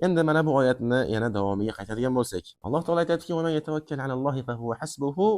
Endi mana bu oyatni yana davomiga qaytadigan bo'lsak, Alloh taolo aytadiki: "Va man yatawakkal alallohi fa huwa hasbuhu.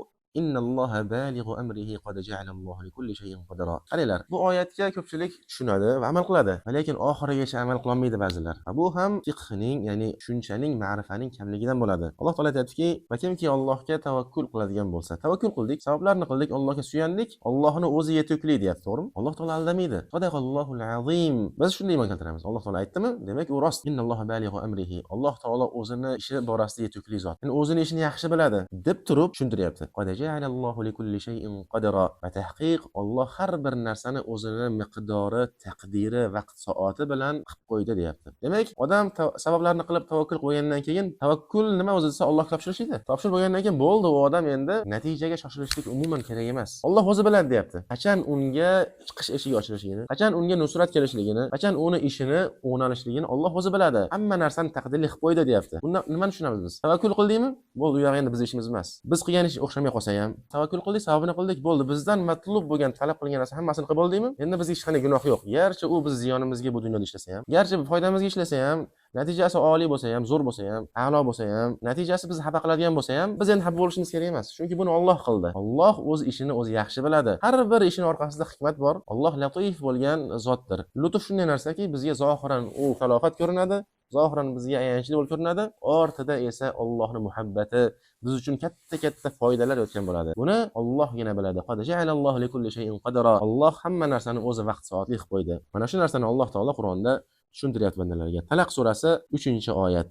Innalloha balighu amrihi qad ja'alallohu likulli shay'in qadara." Qaranglar, bu oyatga ko'pchilik tushunadi va amal qiladi, lekin oxirigacha amal qila olmaydi ba'zilar. Va bu ham fiqhning, ya'ni tushunchaning, ma'rifaning kamligidan bo'ladi. Alloh taolo aytadiki: "Va kimki Allohga tavakkul qiladigan bo'lsa, tavakkul qildik, sabablarni qildik, Allohga suyandik, Allohni o'zi yetukli", deyapti, to'g'rimi? Alloh taolo aldamaydi. Sadaqallohul azim. Biz shunday iymon keltiramiz. Alloh taolo aytdimi? Demak, u rost. Innalloha balighu amrihi. Alloh taolo o'zini ishi borasida yetukli zot. Ya'ni o'zini ishini yaxshi biladi deb turib tushuntiryapti. Qad ja'alallohu likulli shay'in qadara. Va tahqiq Alloh har bir narsani o'zini miqdori, taqdiri, vaqt soati bilan qilib qo'ydi, deyapti. Demak, odam sabablarni qilib tavakkul qilgandan keyin tavakkul nima o'zi desa Allohga topshirishdi. Topshirib bo'lgandan keyin bo'ldi, u odam endi natijaga shoshilishlik umuman kerak emas. Alloh o'zi biladi, deyapti. Qachon unga chiqish eshigi ochilishligini, qachon unga nusrat kelishligini, qachon uni ishini o'nalishligini Alloh o'zi biladi. Hamma narsani taqdirli qilib qo'ydi, deyapti. Bundan nimani tushunamiz biz? Tavakkul qildingmi? Bo'ldi, u yoq endi bizning ishimiz emas. Biz qilgan ish o'xshamay qolsa ham, tavakkul qildik, savobini qildik, bo'ldi. Bizdan matlub bo'lgan, talab qilingan narsa hammasini qilib oldingmi? Endi bizga hech qanday gunoh yo'q. Garchi u biz ziyonimizga bu dunyoda ishlasa ham, garchi foydamizga ishlasa ham, natijasi oliy bo'lsa ham, zo'r bo'lsa ham, a'lo bo'lsa ham, natijasi bizni xafa qiladigan bo'lsa ham, biz endi xafa bo'lishimiz kerak emas. Chunki buni Alloh qildi. Alloh o'z ishini o'zi yaxshi biladi. Har bir ishning orqasida hikmat bor. Alloh latif bo'lgan zotdir. Lutf shunday narsaki, bizga zohiran u falofat ko'rinadi, zohiran bizga ayanchli bo'lib ko'rinadi, ortida esa Allohning muhabbati biz uchun katta foydalar o'tgan bo'ladi. Buni Allohgina biladi. Qad ja'alallohu likulli shay'in qadara. Alloh hamma narsani o'zi vaqt soatli qilib qo'ydi. Mana shu narsani Alloh taolo Qur'onda tushuntiryapti bandalarga. Talaq surasi 3-oyat.